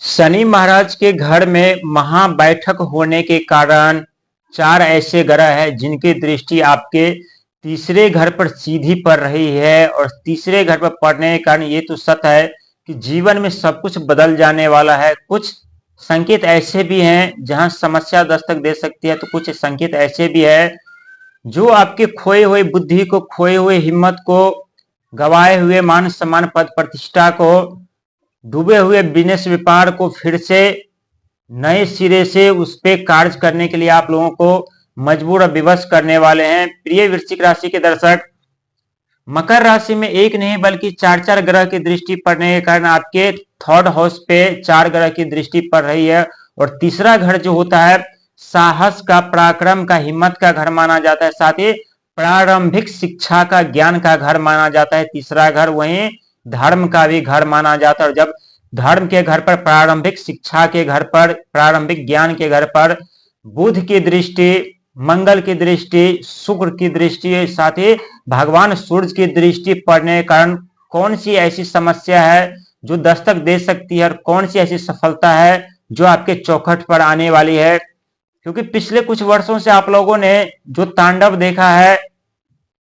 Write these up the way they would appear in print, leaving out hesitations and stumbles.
शनि महाराज के घर में महाबैठक होने के कारण चार ऐसे ग्रह हैं जिनकी दृष्टि आपके तीसरे घर पर सीधी पड़ रही है। और तीसरे घर पर पड़ने के कारण ये तो सत्य है कि जीवन में सब कुछ बदल जाने वाला है। कुछ संकेत ऐसे भी हैं जहां समस्या दस्तक दे सकती है, तो कुछ संकेत ऐसे भी है जो आपके खोए हुए बुद्धि को, खोए हुए हिम्मत को, गवाए हुए मान सम्मान पद प्रतिष्ठा को, डूबे हुए बिजनेस व्यापार को फिर से नए सिरे से उस पे कार्य करने के लिए आप लोगों को मजबूर और विवश करने वाले हैं। प्रिय वृश्चिक राशि के दर्शक, मकर राशि में एक नहीं बल्कि चार चार ग्रह की दृष्टि पड़ने के कारण आपके थर्ड हाउस पे चार ग्रह की दृष्टि पड़ रही है। और तीसरा घर जो होता है साहस का, पराक्रम का, हिम्मत का घर माना जाता है, साथ ही प्रारंभिक शिक्षा का, ज्ञान का घर माना जाता है तीसरा घर। वहीं धर्म का भी घर माना जाता है। और जब धर्म के घर पर, प्रारंभिक शिक्षा के घर पर, प्रारंभिक ज्ञान के घर पर बुध की दृष्टि, मंगल की दृष्टि, शुक्र की दृष्टि, साथ ही भगवान सूर्य की दृष्टि पड़ने के कारण कौन सी ऐसी समस्या है जो दस्तक दे सकती है और कौन सी ऐसी सफलता है जो आपके चौखट पर आने वाली है। क्योंकि पिछले कुछ वर्षों से आप लोगों ने जो तांडव देखा है,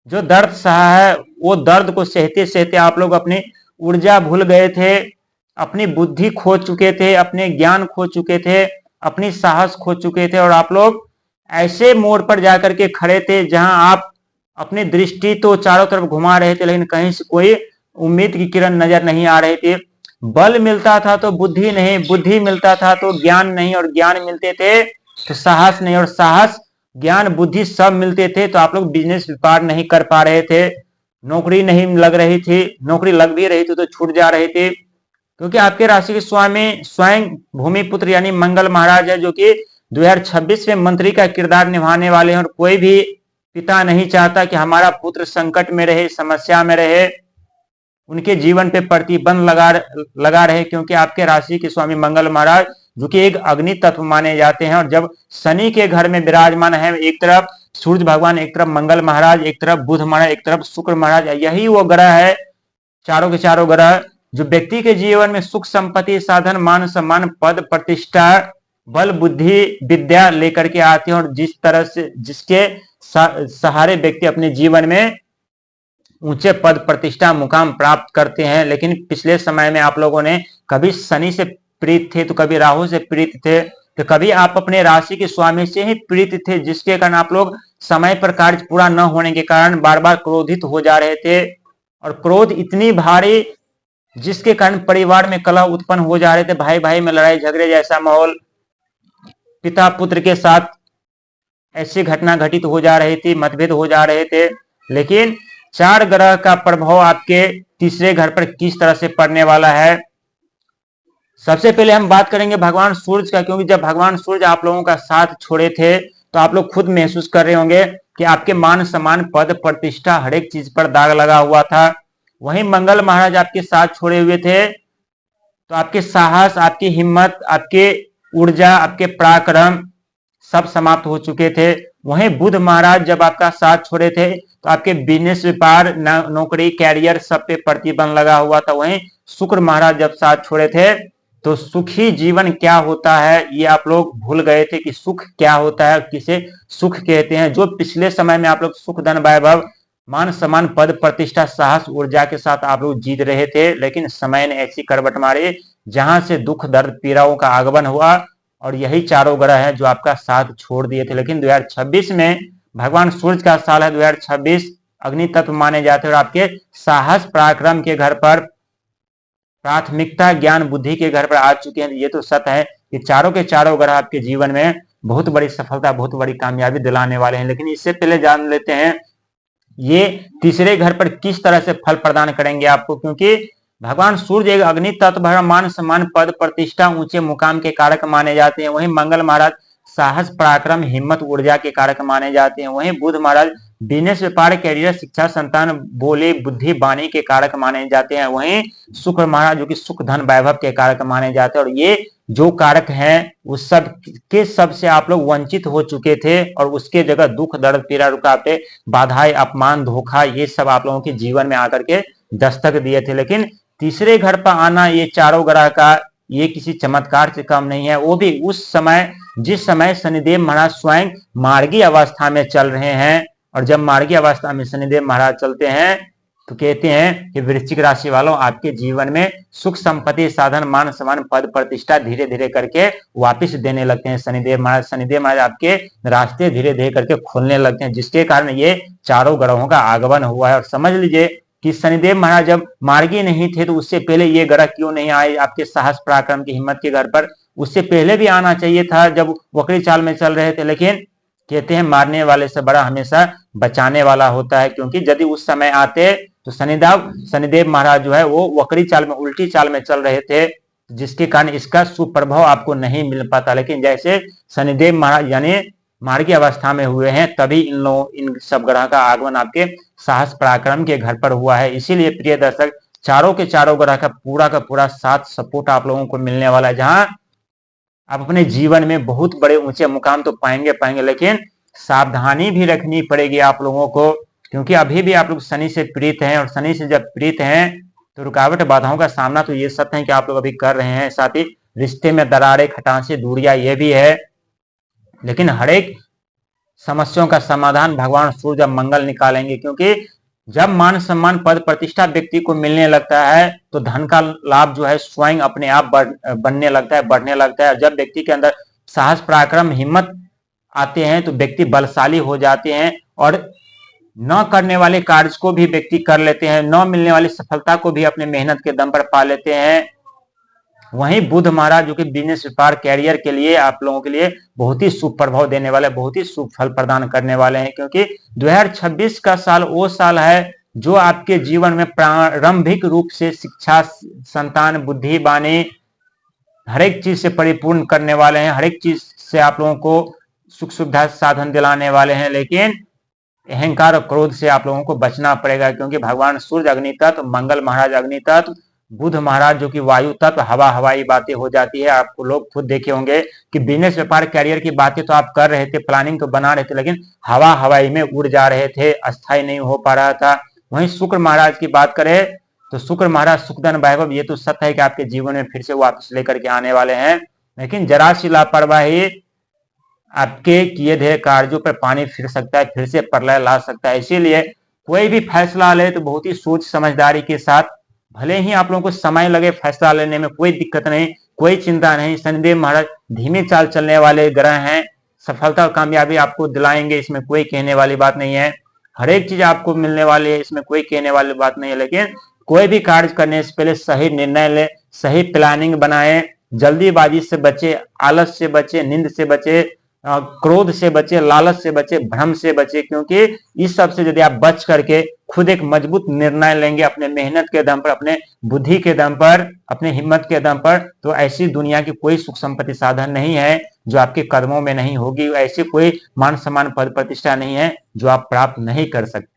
जो दर्द सहा है, वो दर्द को सहते सहते आप लोग अपनी ऊर्जा भूल गए थे, अपनी बुद्धि खो चुके थे, अपने ज्ञान खो चुके थे, अपनी साहस खो चुके थे। और आप लोग ऐसे मोड़ पर जाकर के खड़े थे जहां आप अपनी दृष्टि तो चारों तरफ घुमा रहे थे, लेकिन कहीं से कोई उम्मीद की किरण नजर नहीं आ रही थी। बल मिलता था तो बुद्धि नहीं, बुद्धि मिलता था तो ज्ञान नहीं, और ज्ञान मिलते थे तो साहस नहीं, और साहस, ज्ञान, बुद्धि सब मिलते थे तो आप लोग बिजनेस व्यापार नहीं कर पा रहे थे। नौकरी नहीं लग रही थी, नौकरी लग भी रही थी तो छूट जा रही थी। क्योंकि आपके राशि के स्वामी स्वयं भूमिपुत्र यानी मंगल महाराज है, जो कि 2026 में मंत्री का किरदार निभाने वाले हैं। और कोई भी पिता नहीं चाहता कि हमारा पुत्र संकट में रहे, समस्या में रहे, उनके जीवन पे प्रतिबंध लगा रहे। क्योंकि आपके राशि के स्वामी मंगल महाराज जो कि एक अग्नि तत्व माने जाते हैं। और जब शनि के घर में विराजमान है, एक तरफ सूर्य भगवान, एक तरफ मंगल महाराज, एक तरफ बुध महाराज, एक तरफ शुक्र महाराज, यही वो ग्रह है, चारों के चारों ग्रह जो व्यक्ति के जीवन में सुख, संपत्ति, साधन, मान सम्मान, पद प्रतिष्ठा, बल, बुद्धि, विद्या लेकर के आते हैं। और जिस तरह से जिसके सहारे व्यक्ति अपने जीवन में ऊंचे पद, प्रतिष्ठा, मुकाम प्राप्त करते हैं। लेकिन पिछले समय में आप लोगों ने कभी शनि से प्रीत थे तो कभी राहु से प्रीत थे, तो कभी आप अपने राशि के स्वामी से ही प्रीत थे, जिसके कारण आप लोग समय पर कार्य पूरा न होने के कारण बार बार क्रोधित हो जा रहे थे। और क्रोध इतनी भारी जिसके कारण परिवार में कलह उत्पन्न हो जा रहे थे, भाई भाई में लड़ाई झगड़े जैसा माहौल, पिता पुत्र के साथ ऐसी घटना घटित हो जा रही थी, मतभेद हो जा रहे थे। लेकिन चार ग्रह का प्रभाव आपके तीसरे घर पर किस तरह से पड़ने वाला है, सबसे पहले हम बात करेंगे भगवान सूर्य का। क्योंकि जब भगवान सूर्य आप लोगों का साथ छोड़े थे तो आप लोग खुद महसूस कर रहे होंगे कि आपके मान सम्मान, पद प्रतिष्ठा, हर एक चीज पर दाग लगा हुआ था। वहीं मंगल महाराज आपके साथ छोड़े हुए थे तो आपके साहस, आपकी हिम्मत, आपके ऊर्जा, आपके पराक्रम सब समाप्त हो चुके थे। वहीं बुध महाराज जब आपका साथ छोड़े थे तो आपके बिजनेस, व्यापार, नौकरी, कैरियर सब पे प्रतिबंध लगा हुआ था। वहीं शुक्र महाराज जब साथ छोड़े थे तो सुखी जीवन क्या होता है ये आप लोग भूल गए थे कि सुख क्या होता है, किसे सुख कहते हैं। जो पिछले समय में आप लोग सुख, धन, वैभव, मान सम्मान, पद प्रतिष्ठा, साहस, ऊर्जा के साथ आप लोग जीत रहे थे, लेकिन समय ने ऐसी करवट मारी जहां से दुख, दर्द, पीड़ाओं का आगमन हुआ। और यही चारों ग्रह हैं जो आपका साथ छोड़ दिए थे। लेकिन 2026 में भगवान सूर्य का साल है, 2026 अग्नि तत्व माने जाते हैं। और आपके साहस, पराक्रम के घर पर, प्राथमिकता, ज्ञान, बुद्धि के घर पर आ चुके हैं। ये तो सत्य है कि चारों के चारों ग्रह आपके जीवन में बहुत बड़ी सफलता, बहुत बड़ी कामयाबी दिलाने वाले हैं। लेकिन इससे पहले जान लेते हैं ये तीसरे घर पर किस तरह से फल प्रदान करेंगे आपको। क्योंकि भगवान सूर्य एक अग्नि तत्व, मान सम्मान, पद प्रतिष्ठा, ऊंचे मुकाम के कारक माने जाते हैं। वहीं मंगल महाराज साहस, पराक्रम, हिम्मत, ऊर्जा के कारक माने जाते हैं। वहीं बुध महाराज बिजनेस, व्यापार, कैरियर, शिक्षा, संतान, बोले, बुद्धि, वाणी के कारक माने जाते हैं। वहीं शुक्र महाराज जो कि सुख, धन, वैभव के कारक माने जाते हैं। और ये जो कारक हैं उस सब के सब से आप लोग वंचित हो चुके थे, और उसके जगह दुख, दर्द, पीड़ा, रुकावटें, बाधाएं, अपमान, धोखा, ये सब आप लोगों के जीवन में आकर के दस्तक दिए थे। लेकिन तीसरे घर पर आना ये चारों ग्रह का ये किसी चमत्कार से कम नहीं है, वो भी उस समय जिस समय शनिदेव महाराज स्वयं मार्गी अवस्था में चल रहे हैं। और जब मार्गी अवस्था में शनिदेव महाराज चलते हैं तो कहते हैं कि वृश्चिक राशि वालों, आपके जीवन में सुख संपत्ति साधन मान सम्मान पद प्रतिष्ठा धीरे धीरे करके वापस देने लगते हैं शनिदेव महाराज। शनिदेव महाराज आपके रास्ते धीरे धीरे करके खोलने लगते हैं, जिसके कारण ये चारों ग्रहों का आगमन हुआ है। और समझ लीजिए कि शनिदेव महाराज जब मार्गी नहीं थे तो उससे पहले ये ग्रह क्यों नहीं आए आपके साहस पराक्रम की हिम्मत के घर पर? उससे पहले भी आना चाहिए था जब वक्री चाल में चल रहे थे, लेकिन कहते हैं मारने वाले से बड़ा हमेशा बचाने वाला होता है। क्योंकि यदि उस समय आते तो शनिदेव महाराज जो है वो वक्री चाल में, उल्टी चाल में चल रहे थे, जिसके कारण इसका सुप्रभाव आपको नहीं मिल पाता। लेकिन जैसे शनिदेव महाराज यानी मार्गी अवस्था में हुए हैं, तभी इन सब ग्रह का आगमन आपके साहस पराक्रम के घर पर हुआ है। इसीलिए प्रिय दर्शक, चारों के चारों ग्रह का पूरा साथ सपोर्ट आप लोगों को मिलने वाला है, जहां आप अपने जीवन में बहुत बड़े ऊंचे मुकाम तो पाएंगे, लेकिन सावधानी भी रखनी पड़ेगी आप लोगों को। क्योंकि अभी भी आप लोग शनि से पीड़ित हैं, और शनि से जब पीड़ित हैं तो रुकावट बाधाओं का सामना तो ये सत्य है कि आप लोग अभी कर रहे हैं। साथ ही रिश्ते में दरारें, खटासे, दूरियां ये भी है। लेकिन हर एक समस्याओं का समाधान भगवान सूर्य मंगल निकालेंगे। क्योंकि जब मान सम्मान पद प्रतिष्ठा व्यक्ति को मिलने लगता है तो धन का लाभ जो है स्वयं अपने आप बनने लगता है, बढ़ने लगता है। जब व्यक्ति के अंदर साहस पराक्रम हिम्मत आते हैं तो व्यक्ति बलशाली हो जाते हैं, और न करने वाले कार्य को भी व्यक्ति कर लेते हैं, न मिलने वाली सफलता को भी अपने मेहनत के दम पर पा लेते हैं। वहीं बुध महाराज जो कि बिजनेस व्यापार कैरियर के लिए आप लोगों के लिए बहुत ही शुभ प्रभाव देने वाले, बहुत ही शुभ फल प्रदान करने वाले हैं। क्योंकि 2026 का साल वो साल है जो आपके जीवन में प्रारंभिक रूप से शिक्षा, संतान, बुद्धि, वाणी हर एक चीज से परिपूर्ण करने वाले हैं। हर एक चीज से आप लोगों को सुख सुविधा साधन दिलाने वाले हैं। लेकिन अहंकार और क्रोध से आप लोगों को बचना पड़ेगा। क्योंकि भगवान सूर्य अग्नि तत्व, मंगल महाराज अग्नि तत्व, बुध महाराज जो कि वायु तत्व, हवाई बातें हो जाती है। आपको लोग खुद देखे होंगे कि बिजनेस व्यापार कैरियर की बातें तो आप कर रहे थे, प्लानिंग तो बना रहे थे, लेकिन हवाई में उड़ जा रहे थे, अस्थायी नहीं हो पा रहा था। वहीं शुक्र महाराज की बात करें तो शुक्र महाराज सुखधन वैभव, ये तो सत्य है कि आपके जीवन में फिर से वापस लेकर के आने वाले हैं। लेकिन जरा सी लापरवाही आपके किए गए कार्यों पर पानी फिर सकता है, फिर से प्रलय ला सकता है। इसीलिए कोई भी फैसला ले तो बहुत ही सोच समझदारी के साथ, भले ही आप लोगों को समय लगे फैसला लेने में, कोई दिक्कत नहीं, कोई चिंता नहीं। शनिदेव महाराज धीमे चाल चलने वाले ग्रह हैं, सफलता और कामयाबी आपको दिलाएंगे, इसमें कोई कहने वाली बात नहीं है। हर एक चीज आपको मिलने वाली है, इसमें कोई कहने वाली बात नहीं है। लेकिन कोई भी कार्य करने से पहले सही निर्णय ले, सही प्लानिंग बनाए, जल्दीबाजी से बचे, आलस से बचे, नींद से बचे, क्रोध से बचे, लालच से बचे, भ्रम से बचे। क्योंकि इस सब से यदि आप बच करके खुद एक मजबूत निर्णय लेंगे अपने मेहनत के दम पर, अपने बुद्धि के दम पर, अपने हिम्मत के दम पर, तो ऐसी दुनिया की कोई सुख संपत्ति साधन नहीं है जो आपके कदमों में नहीं होगी। ऐसी कोई मान सम्मान पद प्रतिष्ठा नहीं है जो आप प्राप्त नहीं कर सकते।